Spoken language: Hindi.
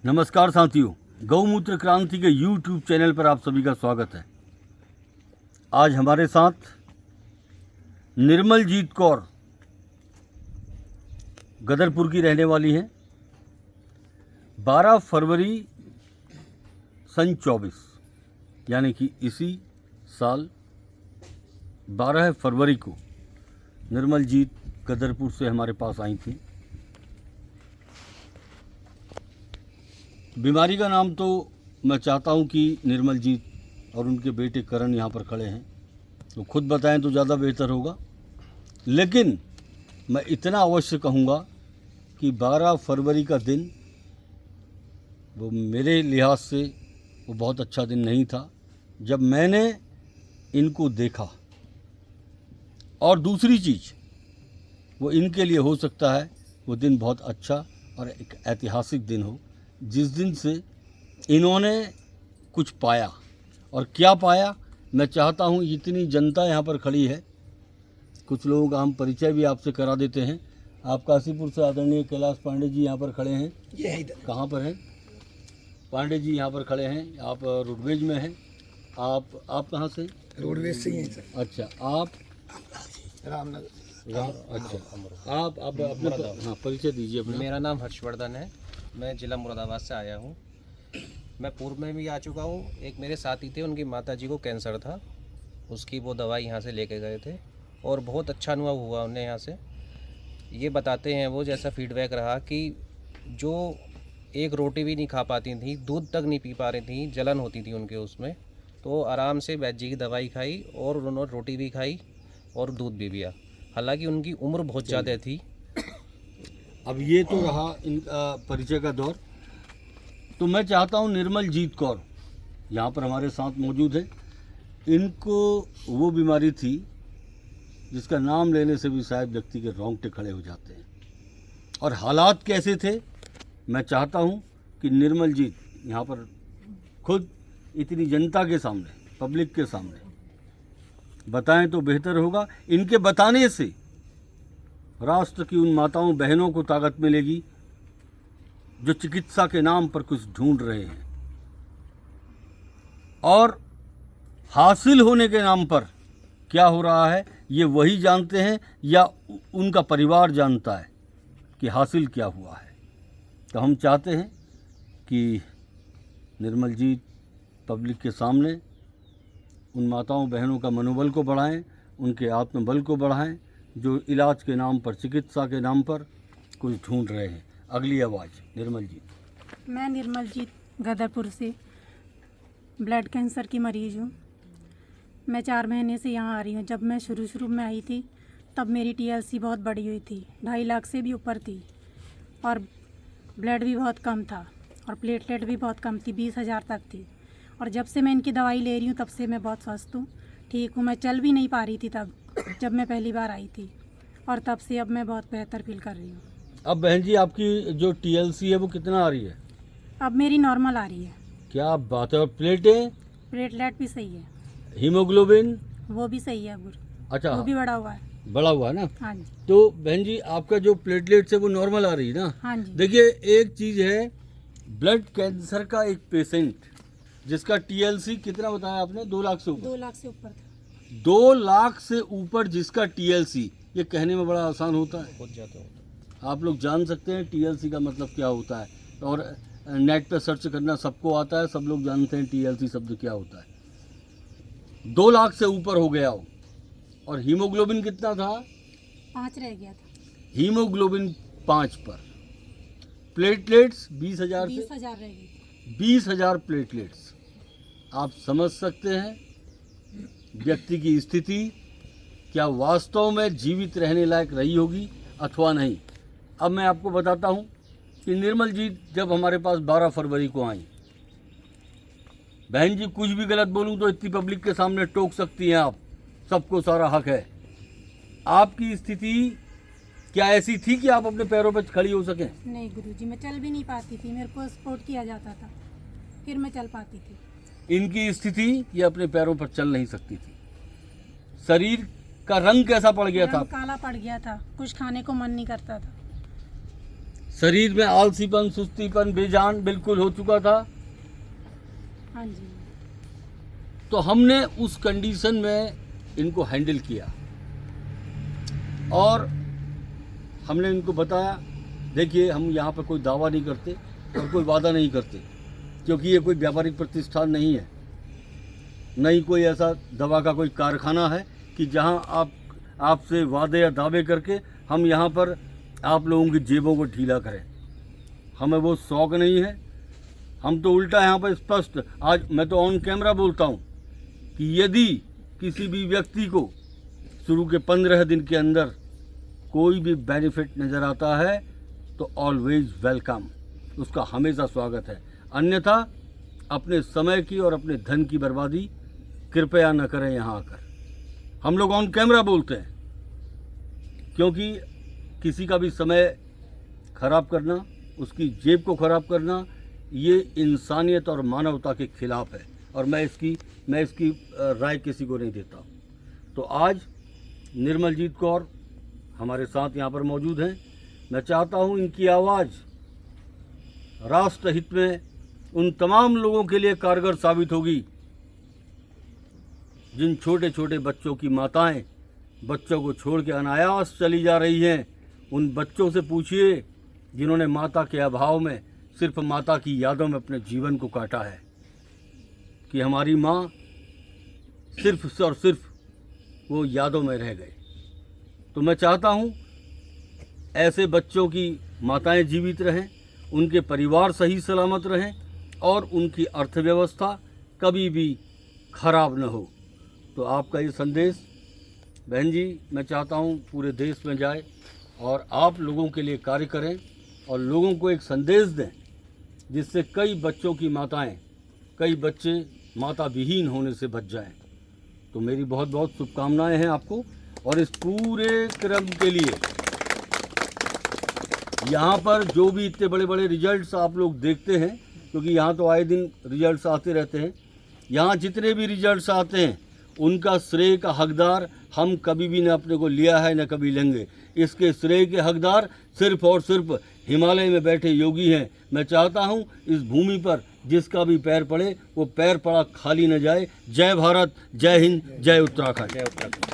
नमस्कार साथियों, गौमूत्र क्रांति के YouTube चैनल पर आप सभी का स्वागत है। आज हमारे साथ निर्मलजीत कौर गदरपुर की रहने वाली हैं। 12 फरवरी सन 24 यानी कि इसी साल 12 फरवरी को निर्मलजीत गदरपुर से हमारे पास आई थी। बीमारी का नाम तो मैं चाहता हूं कि निर्मलजीत और उनके बेटे करण यहाँ पर खड़े हैं तो खुद बताएं तो ज़्यादा बेहतर होगा, लेकिन मैं इतना अवश्य कहूँगा कि 12 फरवरी का दिन वो मेरे लिहाज से वो बहुत अच्छा दिन नहीं था जब मैंने इनको देखा। और दूसरी चीज़, वो इनके लिए हो सकता है वो दिन बहुत अच्छा और एक ऐतिहासिक दिन हो जिस दिन से इन्होंने कुछ पाया। और क्या पाया मैं चाहता हूँ, इतनी जनता यहाँ पर खड़ी है, कुछ लोगों का हम परिचय भी आपसे करा देते हैं। आप काशीपुर से आदरणीय कैलाश पांडे जी यहाँ पर खड़े हैं। ये कहाँ पर हैं? पांडे जी यहाँ पर खड़े हैं। आप रोडवेज में हैं। आप कहाँ से? रोडवेज से ही हैं सर। अच्छा, आप रामनगर। अच्छा, आप अपना परिचय दीजिए अपना। मेरा नाम हर्षवर्धन है, मैं ज़िला मुरादाबाद से आया हूँ। मैं पूर्व में भी आ चुका हूँ। एक मेरे साथी थे, उनकी माताजी को कैंसर था, उसकी वो दवाई यहाँ से लेके गए थे और बहुत अच्छा अनुभव हुआ उन्हें यहाँ से। ये बताते हैं वो, जैसा फीडबैक रहा कि जो एक रोटी भी नहीं खा पाती थी, दूध तक नहीं पी पा रही थी, जलन होती थी उनके उसमें, तो आराम से वैद्य जी की दवाई खाई और उन्होंने रोटी भी खाई और दूध भी पिया। हालांकि उनकी उम्र बहुत ज़्यादा थी। अब ये तो रहा इनका परिचय का दौर। तो मैं चाहता हूँ निर्मलजीत कौर यहाँ पर हमारे साथ मौजूद है। इनको वो बीमारी थी जिसका नाम लेने से भी शायद व्यक्ति के रोंगटे खड़े हो जाते हैं। और हालात कैसे थे मैं चाहता हूँ कि निर्मलजीत यहाँ पर खुद इतनी जनता के सामने, पब्लिक के सामने बताएं तो बेहतर होगा। इनके बताने से राष्ट्र की उन माताओं बहनों को ताकत मिलेगी जो चिकित्सा के नाम पर कुछ ढूंढ रहे हैं और हासिल होने के नाम पर क्या हो रहा है ये वही जानते हैं या उनका परिवार जानता है कि हासिल क्या हुआ है। तो हम चाहते हैं कि निर्मलजीत पब्लिक के सामने उन माताओं बहनों का मनोबल को बढ़ाएं, उनके आत्मबल को बढ़ाएं जो इलाज के नाम पर, चिकित्सा के नाम पर कुछ ढूंढ रहे हैं। अगली आवाज़ निर्मलजीत। मैं निर्मलजीत गदरपुर से ब्लड कैंसर की मरीज़ हूँ। मैं 4 महीने से यहाँ आ रही हूँ। जब मैं शुरू में आई थी तब मेरी TLC बहुत बड़ी हुई थी, 2.5 लाख से भी ऊपर थी और ब्लड भी बहुत कम था और प्लेटलेट भी बहुत कम थी, 20,000 तक थी। और जब से मैं इनकी दवाई ले रही हूँ तब से मैं बहुत स्वस्थ हूँ, ठीक हूँ। मैं चल भी नहीं पा रही थी तब जब मैं पहली बार आई थी और तब से अब मैं बहुत बेहतर फील कर रही हूँ। अब बहन जी आपकी जो TLC है वो कितना आ रही है? अब मेरी नॉर्मल आ रही है। क्या बात है। और प्लेटें? प्लेटलेट भी सही है, हीमोग्लोबिन? वो भी सही है। अच्छा, वो भी बड़ा हुआ है। बड़ा हुआ है ना? हाँ जी। तो बहन जी आपका जो प्लेटलेट्स है वो नॉर्मल आ रही है ना? हाँ जी। देखिए, एक चीज़ है, ब्लड कैंसर का एक पेशेंट जिसका TLC कितना बताया आपने? 2 लाख से ऊपर। 2 लाख से ऊपर था। 2 लाख से ऊपर जिसका TLC, ये कहने में बड़ा आसान होता है, बहुत ज़्यादा होता है। आप लोग जान सकते हैं TLC का मतलब क्या होता है और नेट पर सर्च करना सबको आता है, सब लोग जानते हैं TLC शब्द क्या होता है। 2 लाख से ऊपर हो गया हो। और हीमोग्लोबिन कितना था? 5 रह गया था। हीमोग्लोबिन 5 पर। प्लेटलेट्स 20,000 से 20,000 रह गई। 20,000 प्लेटलेट्स। आप समझ सकते हैं व्यक्ति की स्थिति क्या वास्तव में जीवित रहने लायक रही होगी अथवा नहीं। अब मैं आपको बताता हूं कि निर्मलजीत जब हमारे पास 12 फरवरी को आई, बहन जी कुछ भी गलत बोलूं तो इतनी पब्लिक के सामने टोक सकती हैं आप, सबको सारा हक है। आपकी स्थिति क्या ऐसी थी कि आप अपने पैरों पर खड़ी हो सकें? नहीं गुरुजी, मैं चल भी नहीं पाती थी, मेरे को सपोर्ट किया जाता था फिर मैं चल पाती थी। इनकी स्थिति ये अपने पैरों पर चल नहीं सकती थी। शरीर का रंग कैसा पड़ गया था? रंग काला पड़ गया था, कुछ खाने को मन नहीं करता था। शरीर में आलसीपन, सुस्तीपन, बेजान बिल्कुल हो चुका था। हाँ जी। तो हमने उस कंडीशन में इनको हैंडल किया और हमने इनको बताया, देखिए हम यहाँ पर कोई दावा नहीं करते और कोई वादा नहीं करते, क्योंकि ये कोई व्यापारिक प्रतिष्ठान नहीं है, नहीं कोई ऐसा दवा का कोई कारखाना है कि जहाँ आपसे वादे या दावे करके हम यहाँ पर आप लोगों की जेबों को ढीला करें। हमें वो शौक़ नहीं है। हम तो उल्टा यहाँ पर स्पष्ट, आज मैं तो ऑन कैमरा बोलता हूँ कि यदि किसी भी व्यक्ति को शुरू के 15 दिन के अंदर कोई भी बेनिफिट नज़र आता है तो ऑलवेज वेलकम, उसका हमेशा स्वागत है। अन्यथा अपने समय की और अपने धन की बर्बादी कृपया न करें यहाँ आकर। हम लोग ऑन कैमरा बोलते हैं, क्योंकि किसी का भी समय खराब करना, उसकी जेब को खराब करना, ये इंसानियत और मानवता के खिलाफ है और मैं इसकी राय किसी को नहीं देता। तो आज निर्मलजीत कौर हमारे साथ यहाँ पर मौजूद हैं। मैं चाहता हूँ इनकी आवाज़ राष्ट्र हित में उन तमाम लोगों के लिए कारगर साबित होगी जिन छोटे छोटे बच्चों की माताएं बच्चों को छोड़ के अनायास चली जा रही हैं। उन बच्चों से पूछिए जिन्होंने माता के अभाव में सिर्फ माता की यादों में अपने जीवन को काटा है, कि हमारी माँ सिर्फ और सिर्फ वो यादों में रह गए। तो मैं चाहता हूँ ऐसे बच्चों की माताएं जीवित रहें, उनके परिवार सही सलामत रहें और उनकी अर्थव्यवस्था कभी भी खराब न हो। तो आपका ये संदेश बहन जी मैं चाहता हूँ पूरे देश में जाए और आप लोगों के लिए कार्य करें और लोगों को एक संदेश दें जिससे कई बच्चों की माताएं, कई बच्चे माता विहीन होने से बच जाएं। तो मेरी बहुत बहुत शुभकामनाएं हैं आपको और इस पूरे क्रम के लिए। यहाँ पर जो भी इतने बड़े बड़े रिजल्ट्स आप लोग देखते हैं, क्योंकि यहाँ तो आए दिन रिजल्ट्स आते रहते हैं, यहाँ जितने भी रिजल्ट्स आते हैं उनका श्रेय का हकदार हम कभी भी न अपने को लिया है न कभी लेंगे। इसके श्रेय के हकदार सिर्फ और सिर्फ हिमालय में बैठे योगी हैं। मैं चाहता हूँ इस भूमि पर जिसका भी पैर पड़े वो पैर पड़ा खाली न जाए। जय भारत, जय हिंद, जय उत्तराखंड।